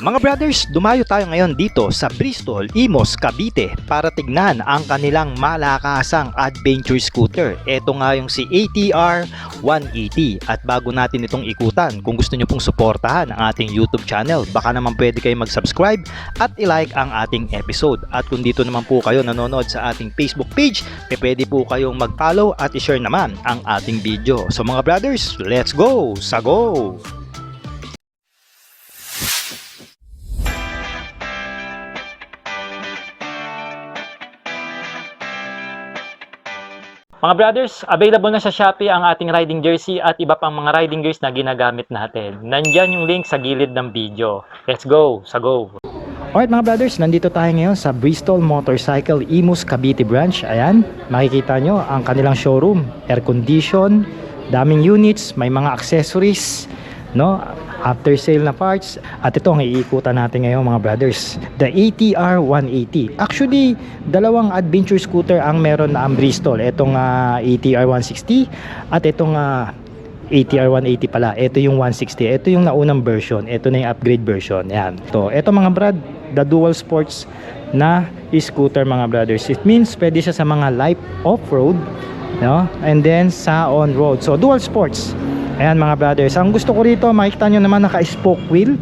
Mga brothers, dumayo tayo ngayon dito sa Bristol, Imos, Cavite para tignan ang kanilang malakasang adventure scooter. Ito nga yung si ATR 180 at bago natin itong ikutan, kung gusto nyo pong suportahan ang ating YouTube channel, baka naman pwede kayo mag-subscribe at i-like ang ating episode. At kung dito naman po kayo nanonood sa ating Facebook page, pwede po kayong mag-follow at i-share naman ang ating video. So mga brothers, let's go! Sa go! Mga brothers, available na sa Shopee ang ating riding jersey at iba pang mga riding gears na ginagamit natin. Nandyan yung link sa gilid ng video. Let's go! Sa go! Alright mga brothers, nandito tayo ngayon sa Bristol Motorcycle Imos Cavite branch. Ayan, makikita nyo ang kanilang showroom. Air condition, daming units, may mga accessories, no? After sale na parts. At ito ang iikutan natin ngayon mga brothers, the ATR 180. Actually, dalawang adventure scooter ang meron na ang Bristol. Itong ATR 160 at itong ATR 180 pala. Ito yung 160. Ito yung naunang version. Ito na yung upgrade version. Yan. Ito mga brad, the dual sports na scooter mga brothers. It means pwede siya sa mga light off-road, no? And then sa on-road. So dual sports. Ayan mga brothers, ang gusto ko rito, makikita nyo naman naka-spoke wheel,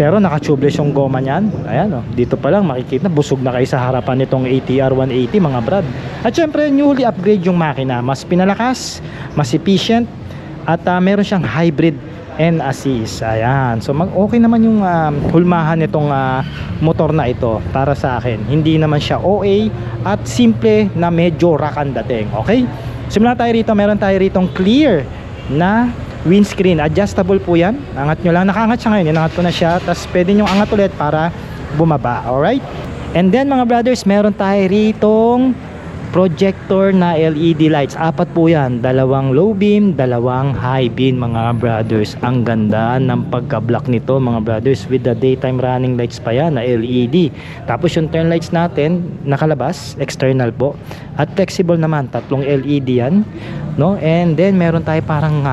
pero naka-tubeless yung goma nyan. Ayan o, dito pa lang makikita, busog na kayo sa harapan nitong ATR 180 mga brad. At syempre, newly upgrade yung makina, mas pinalakas, mas efficient, at meron siyang hybrid and assist. Ayan, so okay naman yung hulmahan nitong motor na ito para sa akin. Hindi naman siya OA at simple na medyo rock ang dating. Okay, simula tayo rito, meron tayo ritong clear na windscreen, adjustable po yan. Angat nyo lang, nakaangat siya ngayon, inangat ko na siya, tapos pwede nyo angat ulit para bumaba. Alright, and then mga brothers, meron tayo ritong projector na LED lights. Apat po yan, dalawang low beam, dalawang high beam mga brothers. Ang ganda ng pagka-block nito mga brothers, with the daytime running lights pa yan na LED. Tapos yung turn lights natin nakalabas, external po, at flexible naman, tatlong LED yan, no? And then meron tayo parang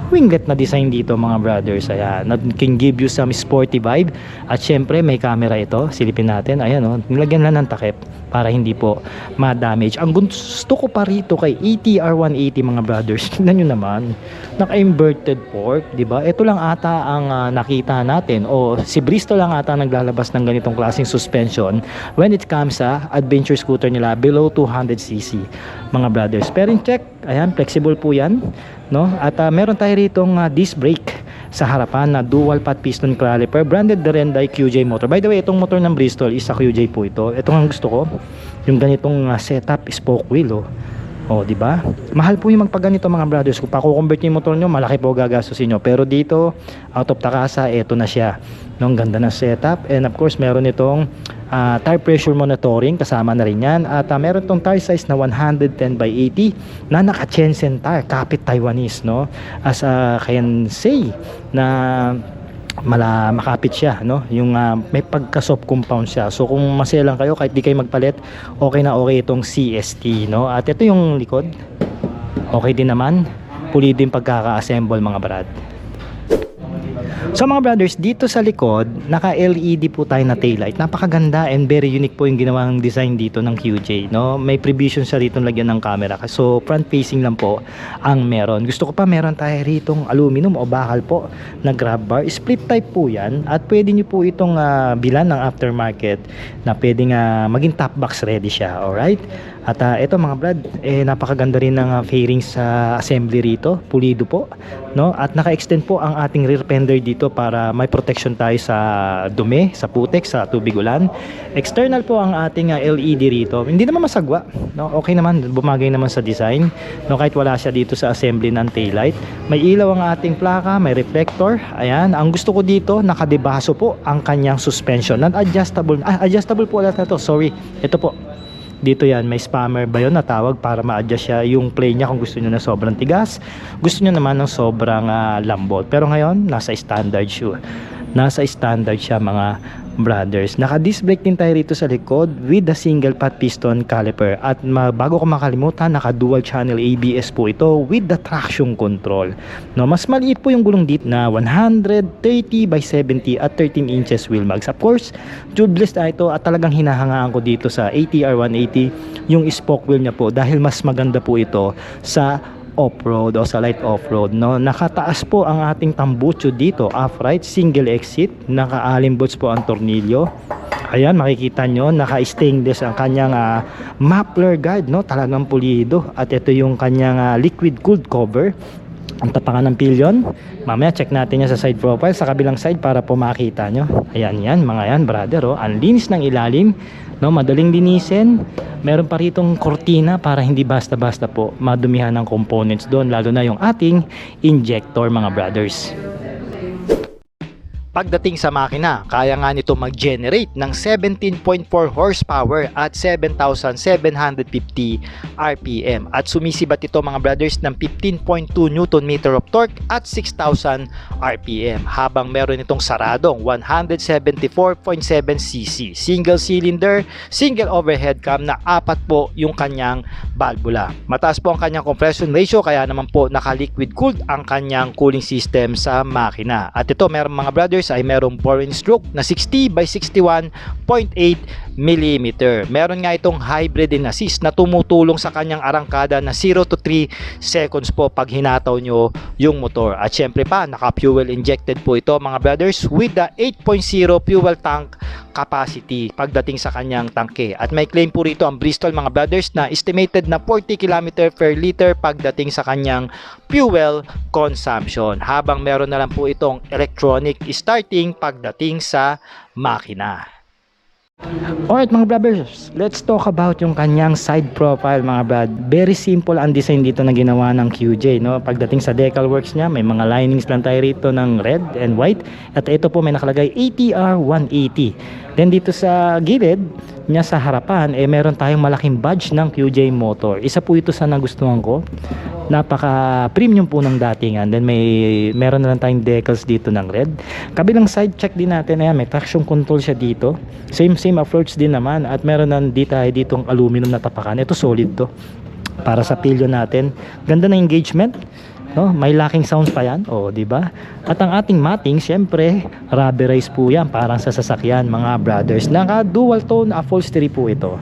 winglet na design dito mga brothers. Ayan, that can give you some sporty vibe. At syempre may camera ito, silipin natin. Ayan o, nilagyan lang ng takip para hindi po ma-damage. Ang gusto ko pa rito kay ATR 180 mga brothers, tingnan nyo naman, naka-inverted fork, diba? Ito lang ata ang nakita natin, o si Bristol lang ata naglalabas ng ganitong klaseng suspension when it comes sa adventure scooter nila below 200cc mga brothers. Pero check, ayan, flexible po yan, no? At meron tayo ritong disc brake sa harapan na dual path piston caliper, branded Derendai QJ motor. By the way, itong motor ng Bristol is a QJ po ito. Ito ang gusto ko, yung ganitong setup, spoke wheel, oh, di ba? Mahal po yung magpaganito mga brothers. Kung pa-convert yung motor nyo, malaki po gagastusin nyo. Pero dito, out of takasa, ito na siya. Ang ganda ng setup. And of course, meron itong tire pressure monitoring, kasama na rin yan. At meron itong tire size na 110/80 na naka-Chensen tire, kapit Taiwanese, no? As can say na makapit siya, no? Yung may pagka soft compound siya. So kung masaya lang kayo, kahit di kayo magpalit, okay na okay itong CST, no? At ito yung likod, okay din naman, pulido yung pagkaka-assemble mga brad. So mga brothers, dito sa likod, naka-LED po tayo na taillight. Napakaganda and very unique po yung ginawang design dito ng QJ, no? May prevision siya rito lagyan ng camera. So front facing lang po ang meron. Gusto ko pa meron tayo ritong aluminum o bakal po na grab bar. Split type po yan at pwede nyo po itong bilan ng aftermarket na pwedeng maging top box ready siya. Alright? At ito mga brad, napakaganda rin ng fairings sa assembly rito, pulido po, no? At naka-extend po ang ating rear fender dito para may protection tayo sa dumi, sa putik, sa tubig ulan. External po ang ating LED rito. Hindi naman masagwa, no? Okay naman, bumagay naman sa design, no? Kahit wala siya dito sa assembly ng taillight. May ilaw ang ating plaka, may reflector. Ayan, ang gusto ko dito, nakadebaso po ang kanyang suspension. Non-adjustable, adjustable po ulit na to, sorry. Ito po. Dito yan, may spammer ba yun na tawag para ma-adjust siya yung play niya kung gusto nyo na sobrang tigas, gusto nyo naman ng sobrang lambot. Pero ngayon, nasa standard shoe. nasa standard siya mga brothers. Naka-disc brake din tayo rito sa likod with the single pot piston caliper. At bago ko makalimutan, naka-dual channel ABS po ito with the traction control. No, mas maliit po yung gulong dito na 130 by 70 at 13 inches wheel mags. Of course, tubeless na ito at talagang hinahangaan ko dito sa ATR 180 yung spoke wheel niya po dahil mas maganda po ito sa off-road o sa light off-road, no? Nakataas po ang ating tambucho dito, upright, single exit, naka-allen bolts po ang tornilyo. Ayan, makikita nyo, naka-stainless ang kanyang muffler guard, no? Talagang pulido. At ito yung kanyang liquid cooled cover. Ang tapakan ng pillion, mamaya check natin yan sa side profile, sa kabilang side para po makita nyo. Ayan yan, mga yan brother, oh. Ang linis ng ilalim, no? Madaling linisin. Meron pa ritong kortina para hindi basta-basta po madumihan ng components doon, lalo na yung ating injector mga brothers. Pagdating sa makina, kaya nga nito mag-generate ng 17.4 horsepower at 7,750 RPM at sumisibat ito mga brothers ng 15.2 Nm of torque at 6,000 RPM, habang meron itong saradong 174.7cc single cylinder, single overhead cam na 4 po yung kanyang valvula. Mataas po ang kanyang compression ratio, kaya naman po naka-liquid cooled ang kanyang cooling system sa makina. At ito meron mga brothers ay merong bore and stroke na 60 by 61.8 mm. Meron nga itong hybrid and assist na tumutulong sa kanyang arangkada na 0 to 3 seconds po pag hinataw nyo yung motor. At syempre pa, naka-fuel injected po ito mga brothers with the 8.0 fuel tank capacity pagdating sa kanyang tangke. At may claim po rito ang Bristol mga brothers na estimated na 40 km per liter pagdating sa kanyang fuel consumption, habang meron na lang po itong electronic starting pagdating sa makina. Alright mga brothers, let's talk about yung kanyang side profile mga brad. Very simple ang design dito na ginawa ng QJ, no? Pagdating sa decal works niya, may mga linings lang tayo rito ng red and white. At ito po may nakalagay ATR 180. Then dito sa gilid niya sa harapan, meron tayong malaking badge ng QJ Motor. Isa po ito sa nagustuhan ko. Napaka premium po ng datingan. Then meron na lang tayong decals dito ng red. Kabilang side check din natin, ayan, may traction control siya dito. Same approach din naman, at meron na ditong aluminum na tapakan. Ito solid to para sa pillion natin. Ganda na engagement, no? May locking sounds pa yan, di ba? At ang ating matting, syempre rubberized po yan, parang sa sasakyan mga brothers. Naka dual tone upholstery po ito.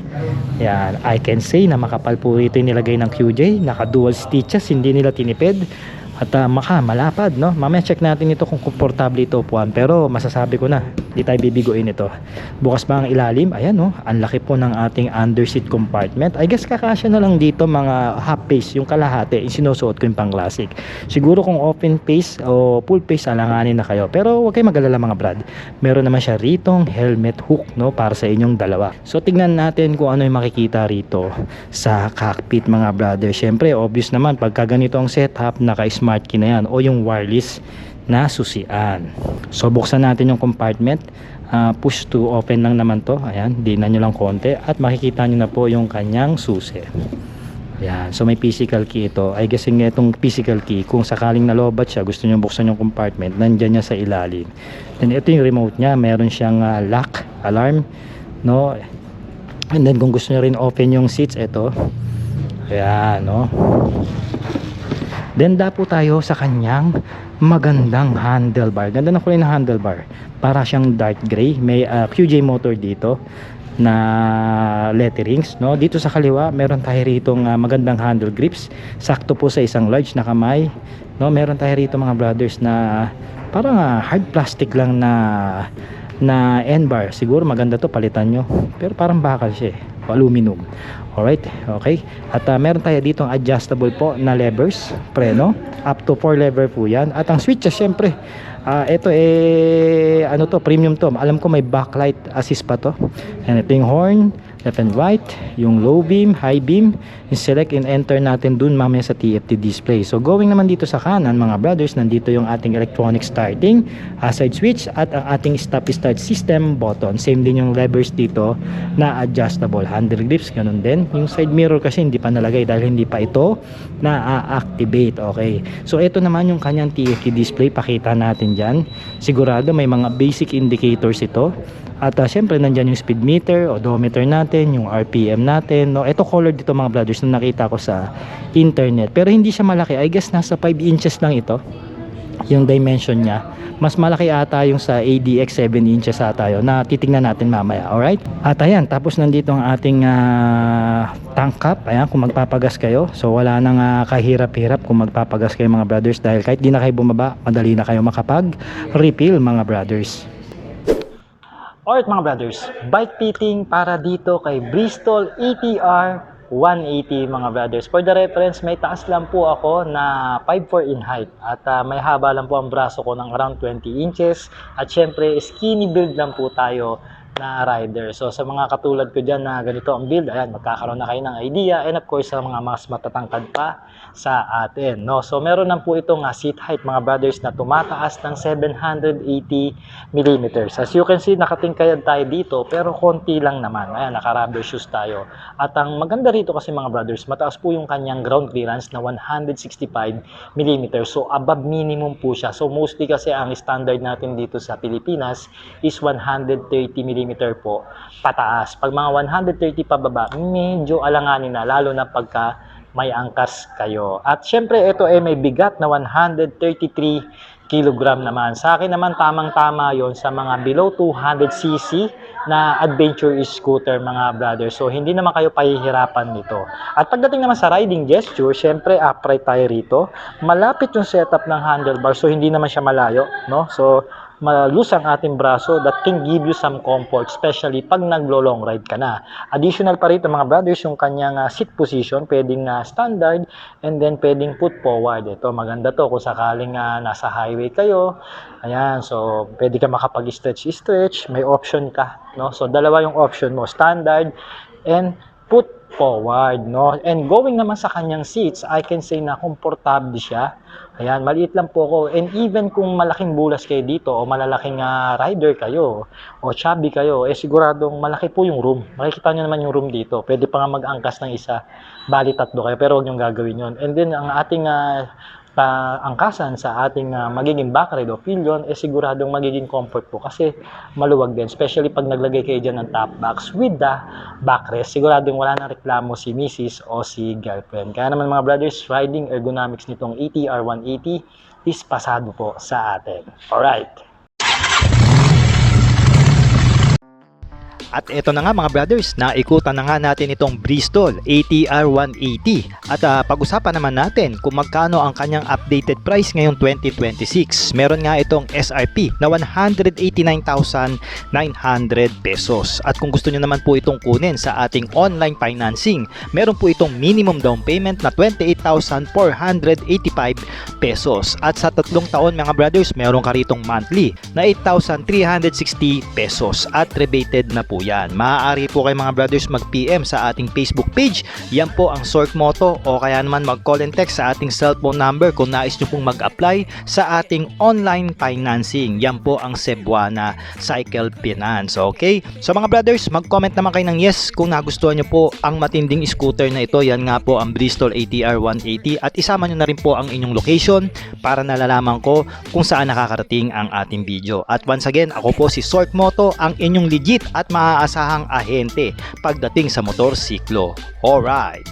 Yan, I can say na makapal po ito yung nilagay ng QJ. Naka dual stitches, hindi nila tinipid. At malapad, no? Mamaya check natin ito kung komportable ito upuan, pero masasabi ko na, hindi tayo bibiguin ito. Bukas ba ang ilalim? Ayan, no? Ang laki po ng ating underseat compartment. I guess kakasya na lang dito mga half face, yung kalahati, yung sinusuot ko yung pang classic. Siguro kung open face o full face, alanganin na kayo. Pero huwag kayo mag-alala mga brad. Meron naman siya ritong helmet hook, no? Para sa inyong dalawa. So tignan natin kung ano yung makikita rito sa cockpit mga brother. Syempre, obvious naman, pagka ganito ang setup, naka-smart key na yan o yung wireless na susian. So buksan natin yung compartment, push to open lang naman to. Ayan, dinan nyo lang konti at makikita nyo na po yung kanyang susi. Ayan, so may physical key ito. I guess nga itong physical key, kung sakaling nalobat siya, gusto nyo buksan yung compartment, nandyan niya sa ilalim. Then ito yung remote niya, meron siyang lock alarm, no? And then kung gusto nyo rin open yung seats, ito. Ayan, no? Then dapo tayo sa kanyang magandang handlebar. Ganda na kulay na handlebar. Para siyang dark gray. May QJ Motor dito na letterings, no? Dito sa kaliwa, meron tayo rito magandang handle grips. Sakto po sa isang large na kamay, no? Meron tayo rito mga brothers na parang hard plastic lang na N-bar. Siguro maganda to, palitan nyo. Pero parang bakal siya, aluminum. Alright, okay. At meron tayo dito ang adjustable po na levers, preno. Up to 4 lever po yan. At ang switches, syempre, ito ano to, premium to. Alam ko may backlight assist pa to. And ito yung horn, left and right, yung low beam, high beam, select and enter natin dun mamaya sa TFT display. So going naman dito sa kanan mga brothers, nandito yung ating electronic starting, side switch at ang ating stop start system button. Same din yung levers dito na adjustable, handle grips, ganun din. Yung side mirror kasi hindi pa nalagay dahil hindi pa ito na-activate. Okay, so ito naman yung kanyang TFT display, pakita natin dyan. Sigurado may mga basic indicators ito. At syempre nandyan yung speed meter, odometer natin, yung RPM natin. No, ito colored dito mga brothers na nakita ko sa internet. Pero hindi siya malaki. I guess nasa 5 inches lang ito. Yung dimension niya. Mas malaki ata yung sa ADX 7 inches ata yun na titingnan natin mamaya. Alright? At ayan, tapos nandito ang ating tank cap. Ayan, kung magpapagas kayo. So wala nang kahirap-hirap kung magpapagas kayo mga brothers. Dahil kahit di na kayo bumaba, madali na kayo makapag-refill mga brothers. Alright mga brothers, bike fitting para dito kay Bristol ETR 180 mga brothers. For the reference, may taas lang po ako na 5'4" in height at may haba lang po ang braso ko ng around 20 inches at syempre skinny build lang po tayo na rider. So sa mga katulad ko dyan na ganito ang build, ayan, magkakaroon na kayo ng idea, and of course sa mga mas matatangkad pa sa atin, no? So meron lang po itong seat height mga brothers na tumataas ng 780 mm. As you can see, nakatingkayad tayo dito pero konti lang naman. Ayan, naka-rubber shoes tayo. At ang maganda rito kasi mga brothers, mataas po yung kanyang ground clearance na 165 mm. So above minimum po siya. So mostly kasi ang standard natin dito sa Pilipinas is 130 mm po pataas. Pag mga 130 pababa, medyo alanganin na, lalo na pagka may angkas kayo. At syempre ito ay may bigat na 133 kilogram naman. Sa akin naman tamang-tama yon sa mga below 200cc na adventure scooter mga brothers. So hindi naman kayo pahihirapan nito. At pagdating naman sa riding gesture, syempre upright tayo rito. Malapit yung setup ng handlebar, so hindi naman siya malayo, no? So malus ang ating braso, that can give you some comfort, especially pag naglo-long ride ka na. Additional pa rito mga brothers, yung kanyang seat position, pwedeng standard and then pwedeng put forward. Ito maganda to kung sakaling nasa highway kayo. Ayan, so pwede ka makapag-stretch, may option ka, no? So dalawa yung option mo, standard and put forward, no? And going naman sa kanyang seats, I can say na komportable siya. Ayan, maliit lang po ako. And even kung malaking bulas kayo dito o malalaking rider kayo o chubby kayo, siguradong malaki po yung room. Makikita nyo naman yung room dito. Pwede pa nga mag-angkas ng isa, bali 3 kayo, pero huwag nyo gagawin yun. And then ang ating angkasan sa ating magiging backride o pillion, siguradong magiging comfort po kasi maluwag din, especially pag naglagay kayo dyan ng top box with the backrest. Siguradong wala nang reklamo si Mrs. o si girlfriend. Kaya naman mga brothers, riding ergonomics nitong ETR 180 is pasado po sa atin. Alright. At eto na nga mga brothers, naikutan na nga natin itong Bristol ATR 180. At pag-usapan naman natin kung magkano ang kanyang updated price ngayong 2026. Meron nga itong SRP na 189,900 pesos. At kung gusto nyo naman po itong kunin sa ating online financing, meron po itong minimum down payment na 28,485 pesos. At sa 3 taon mga brothers, meron ka ritong monthly na 8,360 pesos at rebated na po yan. Maaari po kayo mga brothers mag-PM sa ating Facebook page. Yan po ang Sork Moto, o kaya naman mag-call and text sa ating cellphone number kung nais nyo pong mag-apply sa ating online financing. Yan po ang Cebuana Cycle Finance. Okay? So mga brothers, mag-comment naman kayo ng yes kung nagustuhan nyo po ang matinding scooter na ito. Yan nga po ang Bristol ATR 180, at isama nyo na rin po ang inyong location para nalalaman ko kung saan nakakarating ang ating video. At once again, ako po si Sork Moto, ang inyong legit at maaasahang ahente pagdating sa motorsiklo. Alright!